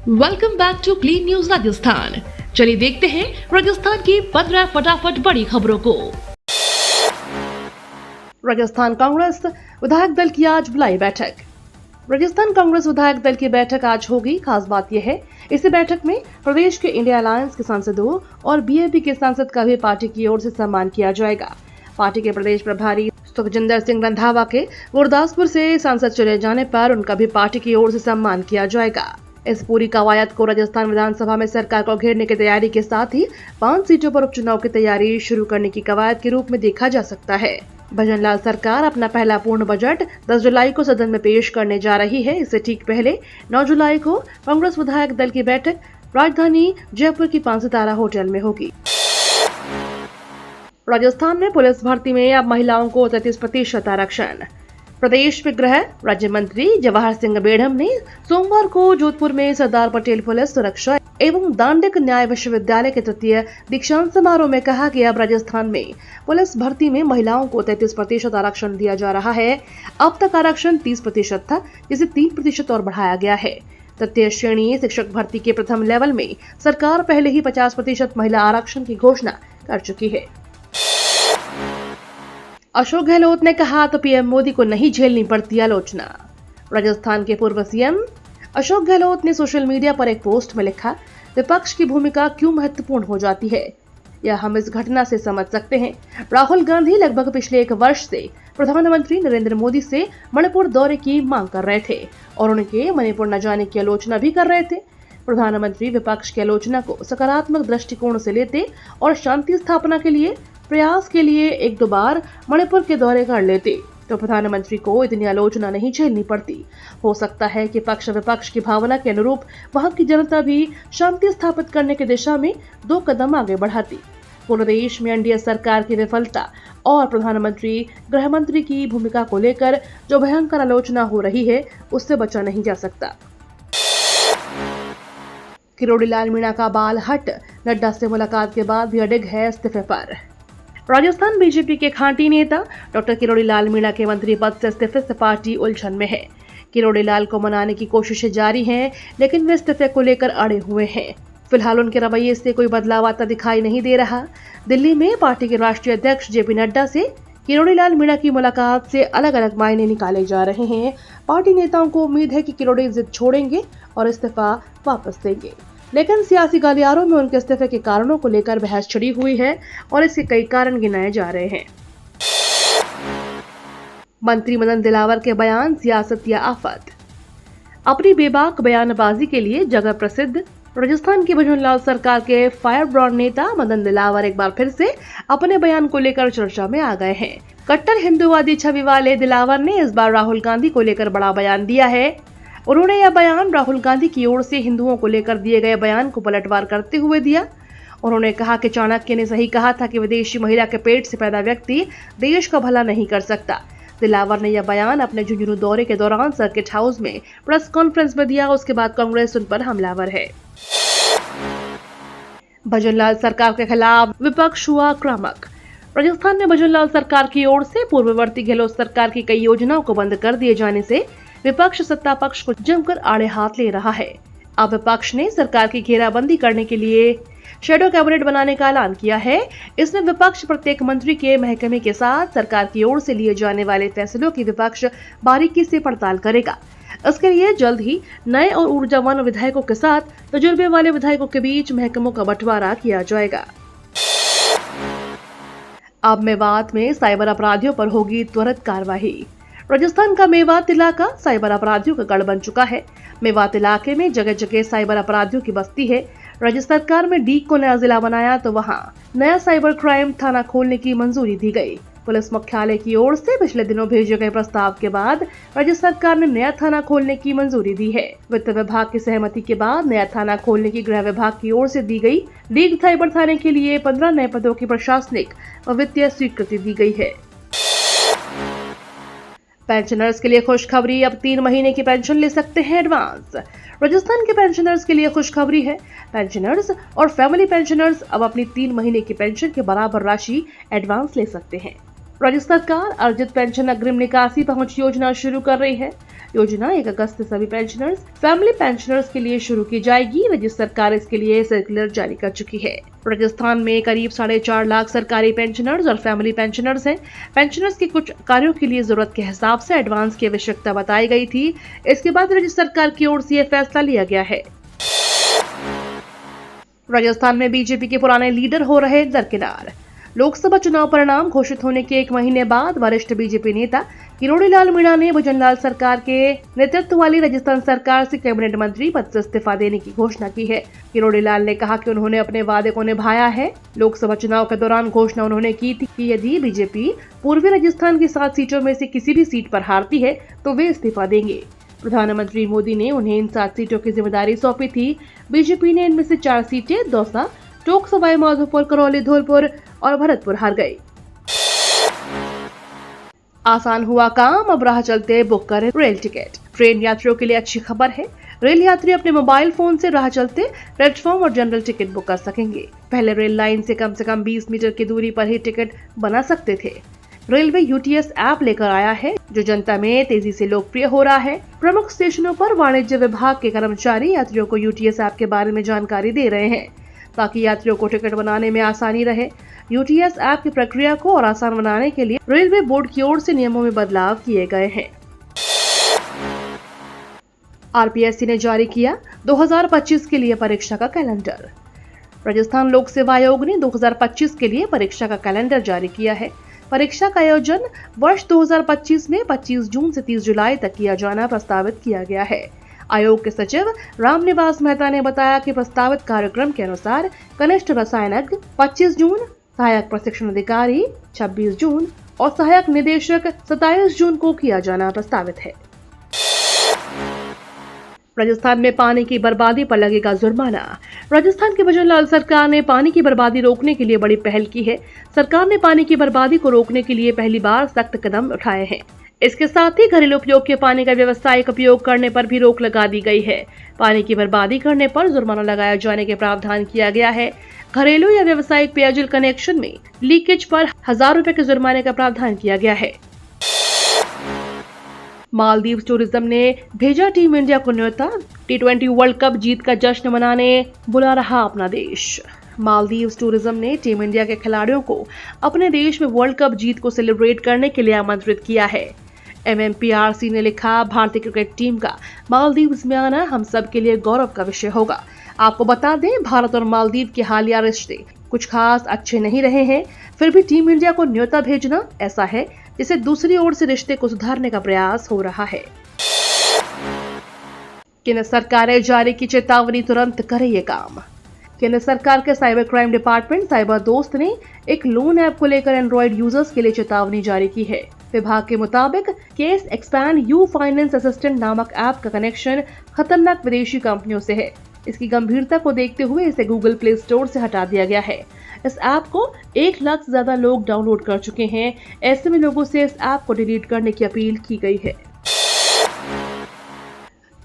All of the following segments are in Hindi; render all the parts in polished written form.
Welcome back to clean news Rajasthan. चलिए देखते हैं राजस्थान की 15 फटाफट बड़ी खबरों को। राजस्थान कांग्रेस विधायक दल की आज बुलाई बैठक। राजस्थान कांग्रेस विधायक दल की बैठक आज होगी। खास बात यह है, इसी बैठक में प्रदेश के इंडिया अलायंस के सांसदों और बीएपी के सांसद का भी पार्टी की ओर से सम्मान किया जाएगा। पार्टी के प्रदेश प्रभारी सुखजिंदर सिंह रंधावा के गुरदासपुर से सांसद चुने जाने पर उनका भी पार्टी की ओर से सम्मान किया जाएगा। इस पूरी कवायद को राजस्थान विधानसभा में सरकार को घेरने की तैयारी के साथ ही 5 सीटों पर उपचुनाव की तैयारी शुरू करने की कवायद के रूप में देखा जा सकता है। भजनलाल सरकार अपना पहला पूर्ण बजट 10 जुलाई को सदन में पेश करने जा रही है। इससे ठीक पहले 9 जुलाई को कांग्रेस विधायक दल की बैठक राजधानी जयपुर की 5 सितारा होटल में होगी। राजस्थान में पुलिस भर्ती में अब महिलाओं को 33% आरक्षण। प्रदेश में गृह राज्य मंत्री जवाहर सिंह बेढ़म ने सोमवार को जोधपुर में सरदार पटेल पुलिस सुरक्षा एवं दांडिक न्याय विश्वविद्यालय के तृतीय दीक्षांत समारोह में कहा कि अब राजस्थान में पुलिस भर्ती में महिलाओं को 33% आरक्षण दिया जा रहा है। अब तक आरक्षण 30% था, जिसे 3% और बढ़ाया गया है। तृतीय श्रेणी शिक्षक भर्ती के प्रथम लेवल में सरकार पहले ही 50% महिला आरक्षण की घोषणा कर चुकी है। अशोक गहलोत ने कहा तो पीएम मोदी को नहीं झेलनी पड़ती आलोचना। राजस्थान के पूर्व सीएम अशोक गहलोत ने सोशल मीडिया पर एक पोस्ट में लिखा, विपक्ष की भूमिका क्यों महत्वपूर्ण हो जाती है, यह हम इस घटना से समझ सकते हैं। राहुल गांधी लगभग पिछले 1 वर्ष से प्रधानमंत्री नरेंद्र मोदी से मणिपुर दौरे की मांग कर रहे थे और उनके मणिपुर न जाने की आलोचना भी कर रहे थे। प्रधानमंत्री विपक्ष की आलोचना को सकारात्मक दृष्टिकोण से लेते और शांति स्थापना के लिए प्रयास के लिए 1-2 बार मणिपुर के दौरे कर लेते तो प्रधानमंत्री को इतनी आलोचना नहीं झेलनी पड़ती। हो सकता है कि पक्ष विपक्ष की भावना के अनुरूप वहां की जनता भी शांति स्थापित करने की दिशा में 2 कदम आगे बढ़ाती। पूरे देश में एनडीए सरकार की विफलता और प्रधानमंत्री गृह मंत्री की भूमिका को लेकर जो भयंकर आलोचना हो रही है, उससे बचा नहीं जा सकता। किरोड़ी लाल मीणा का बाल हट, नड्डा से मुलाकात के बाद भी अडिग है इस्तीफे पर। राजस्थान बीजेपी के खांटी नेता डॉक्टर किरोड़ी लाल मीणा के मंत्री पद से इस्तीफे से पार्टी उलझन में है। किरोड़ी लाल को मनाने की कोशिशें जारी हैं, लेकिन वे इस्तीफे को लेकर अड़े हुए हैं। फिलहाल उनके रवैये से कोई बदलाव आता दिखाई नहीं दे रहा। दिल्ली में पार्टी के राष्ट्रीय अध्यक्ष जेपी नड्डा से किरोड़ी लाल मीणा की मुलाकात से अलग अलग मायने निकाले जा रहे हैं। पार्टी नेताओं को उम्मीद है कि किरोड़ी जिद छोड़ेंगे और इस्तीफा वापस देंगे, लेकिन सियासी गलियारों में उनके इस्तीफे के कारणों को लेकर बहस छिड़ी हुई है और इसके कई कारण गिनाए जा रहे हैं। मंत्री मदन दिलावर के बयान सियासत या आफत। अपनी बेबाक बयानबाजी के लिए जगह प्रसिद्ध राजस्थान की भजनलाल सरकार के फायर ब्रांड नेता मदन दिलावर एक बार फिर से अपने बयान को लेकर चर्चा में आ गए हैं। कट्टर हिंदूवादी छवि वाले दिलावर ने इस बार राहुल गांधी को लेकर बड़ा बयान दिया है। उन्होंने यह बयान राहुल गांधी की ओर से हिंदुओं को लेकर दिए गए बयान को पलटवार करते हुए दिया। उन्होंने कहा कि चाणक्य ने सही कहा था कि विदेशी महिला के पेट से पैदा व्यक्ति देश का भला नहीं कर सकता। दिलावर ने यह बयान अपने झुंझुनू दौरे के दौरान सर्किट हाउस में प्रेस कॉन्फ्रेंस में दिया। उसके बाद कांग्रेस उन पर हमलावर है। भजनलाल सरकार के खिलाफ विपक्ष हुआ आक्रामक। राजस्थान में भजनलाल सरकार की ओर से पूर्ववर्ती गहलोत सरकार की कई योजनाओं को बंद कर दिए जाने से विपक्ष सत्ता पक्ष को जमकर आड़े हाथ ले रहा है। अब विपक्ष ने सरकार की घेराबंदी करने के लिए शैडो कैबिनेट बनाने का ऐलान किया है। इसमें विपक्ष प्रत्येक मंत्री के महकमे के साथ सरकार की ओर से लिए जाने वाले फैसलों की विपक्ष बारीकी से पड़ताल करेगा। इसके लिए जल्द ही नए और ऊर्जावान विधायकों के साथ तजुर्बे वाले विधायकों के बीच महकमों का बंटवारा किया जाएगा। अब मेवात में साइबर अपराधियों पर होगी त्वरित कार्रवाई। राजस्थान का मेवात इलाका साइबर अपराधियों का गढ़ बन चुका है। मेवात इलाके में जगह जगह साइबर अपराधियों की बस्ती है। राज्य सरकार में डीग को नया जिला बनाया तो वहां नया साइबर क्राइम थाना खोलने की मंजूरी दी गई। पुलिस मुख्यालय की ओर से पिछले दिनों भेजे गए प्रस्ताव के बाद राज्य सरकार ने नया थाना खोलने की मंजूरी दी है। वित्त विभाग की सहमति के बाद नया थाना खोलने की गृह विभाग की ओर से दी गई। डीग साइबर थाने के लिए 15 नए पदों की प्रशासनिक व वित्तीय स्वीकृति दी गई है। पेंशनर्स के लिए खुशखबरी, अब 3 महीने की पेंशन ले सकते हैं एडवांस। राजस्थान के पेंशनर्स के लिए खुशखबरी है। पेंशनर्स और फैमिली पेंशनर्स अब अपनी 3 महीने की पेंशन के बराबर राशि एडवांस ले सकते हैं। राज्य सरकार अर्जित पेंशन अग्रिम निकासी पहुंच योजना शुरू कर रही है। योजना 1 अगस्त से सभी पेंशनर्स, फैमिली पेंशनर्स के लिए शुरू की जाएगी। राज्य सरकार इसके लिए सर्कुलर जारी कर चुकी है। राजस्थान में करीब 4.5 लाख सरकारी पेंशनर्स और फैमिली पेंशनर्स हैं। पेंशनर्स के कुछ कार्यों के लिए जरूरत के हिसाब से एडवांस की आवश्यकता बताई गई थी। इसके बाद राज्य सरकार की ओर से यह फैसला लिया गया है। राजस्थान में बीजेपी के पुराने लीडर हो रहे दरकिनार। लोकसभा चुनाव परिणाम घोषित होने के 1 महीने बाद वरिष्ठ बीजेपी नेता किरोड़ी लाल मीणा ने भजनलाल सरकार के नेतृत्व वाली राजस्थान सरकार से कैबिनेट मंत्री पद से इस्तीफा देने की घोषणा की है। किरोड़ी लाल ने कहा कि उन्होंने अपने वादे को निभाया है। लोकसभा चुनाव के दौरान घोषणा उन्होंने की थी कि यदि बीजेपी पूर्वी राजस्थान की 7 सीटों में से किसी भी सीट पर हारती है तो वे इस्तीफा देंगे। प्रधानमंत्री मोदी ने उन्हें इन 7 सीटों की जिम्मेदारी सौंपी थी। बीजेपी ने इनमें से 4 सीटें दौसा, टोंक, सवाई माधोपुर, करौली, धौलपुर और भरतपुर हार गई। आसान हुआ काम, अब राह चलते बुक करें रेल टिकट। ट्रेन यात्रियों के लिए अच्छी खबर है। रेल यात्री अपने मोबाइल फोन से राह चलते प्लेटफॉर्म और जनरल टिकट बुक कर सकेंगे। पहले रेल लाइन से कम 20 मीटर की दूरी पर ही टिकट बना सकते थे। रेलवे यूटीएस ऐप लेकर आया है, जो जनता में तेजी से लोकप्रिय हो रहा है। प्रमुख स्टेशनों पर वाणिज्य विभाग के कर्मचारी यात्रियों को यूटीएस ऐप के बारे में जानकारी दे रहे हैं, ताकि यात्रियों को टिकट बनाने में आसानी रहे। यूटीएस ऐप की प्रक्रिया को और आसान बनाने के लिए रेलवे बोर्ड की ओर से नियमों में बदलाव किए गए हैं। आरपीएससी ने जारी किया 2025 के लिए परीक्षा का कैलेंडर। राजस्थान लोक सेवा आयोग ने 2025 के लिए परीक्षा का कैलेंडर जारी किया है। परीक्षा का आयोजन वर्ष 2025 में 25 जून से 30 जुलाई तक किया जाना प्रस्तावित किया गया है। आयोग के सचिव रामनिवास मेहता ने बताया कि प्रस्तावित कार्यक्रम के अनुसार कनिष्ठ रसायनज्ञ 25 जून, सहायक प्रशिक्षण अधिकारी 26 जून और सहायक निदेशक 27 जून को किया जाना प्रस्तावित है। राजस्थान में पानी की बर्बादी पर लगेगा जुर्माना। राजस्थान की भजनलाल सरकार ने पानी की बर्बादी रोकने के लिए बड़ी पहल की है। सरकार ने पानी की बर्बादी को रोकने के लिए पहली बार सख्त कदम उठाए हैं। इसके साथ ही घरेलू उपयोग के पानी का व्यावसायिक उपयोग करने पर भी रोक लगा दी गई है। पानी की बर्बादी करने पर जुर्माना लगाए जाने के प्रावधान किया गया है। घरेलू या व्यावसायिक पेयजल कनेक्शन में लीकेज पर 1000 रुपए के जुर्माने का प्रावधान किया गया है। मालदीव टूरिज्म ने भेजा टीम इंडिया को न्योता। T20 वर्ल्ड कप जीत का जश्न मनाने बुला रहा अपना देश। मालदीव टूरिज्म ने टीम इंडिया के खिलाड़ियों को अपने देश में वर्ल्ड कप जीत को सेलिब्रेट करने के लिए आमंत्रित किया है। MMPRC ने लिखा, भारतीय क्रिकेट टीम का मालदीव्स में आना हम सब के लिए गौरव का विषय होगा। आपको बता दें, भारत और मालदीव के हालिया रिश्ते कुछ खास अच्छे नहीं रहे हैं, फिर भी टीम इंडिया को न्योता भेजना ऐसा है जिसे दूसरी ओर से रिश्ते को सुधारने का प्रयास हो रहा है। केंद्र सरकार ने जारी की चेतावनी, तुरंत करे ये काम। केंद्र सरकार के साइबर क्राइम डिपार्टमेंट साइबर दोस्त ने एक लोन ऐप को लेकर एंड्रॉइड यूजर्स के लिए चेतावनी जारी की है। विभाग के मुताबिक case expand you finance assistant नामक ऐप का कनेक्शन खतरनाक विदेशी कंपनियों से है। इसकी गंभीरता को देखते हुए इसे गूगल प्ले स्टोर से हटा दिया गया है। इस ऐप को 1 लाख से ज्यादा लोग डाउनलोड कर चुके हैं। ऐसे में लोगों से इस ऐप को डिलीट करने की अपील की गई है।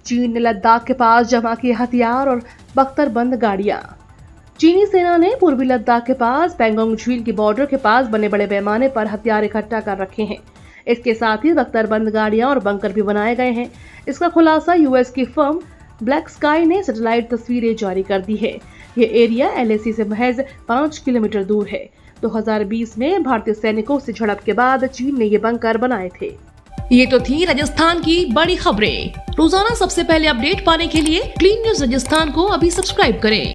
चीन ने लद्दाख के पास जमा किए हथियार और बख्तरबंद गाड़ियां। चीनी सेना ने पूर्वी लद्दाख के पास पैंगोंग झील की बॉर्डर के पास बने बड़े पैमाने पर हथियार इकट्ठा कर रखे हैं। इसके साथ ही बख्तरबंद गाड़ियां और बंकर भी बनाए गए हैं। इसका खुलासा यूएस की फर्म ब्लैक स्काई ने सैटेलाइट तस्वीरें जारी कर दी है। ये एरिया LAC से महज 5 किलोमीटर दूर है। 2020 में भारतीय सैनिकों से झड़प के बाद चीन ने ये बंकर बनाए थे। ये तो थी राजस्थान की बड़ी खबरें। रोजाना सबसे पहले अपडेट पाने के लिए क्लीन न्यूज राजस्थान को अभी सब्सक्राइब करें।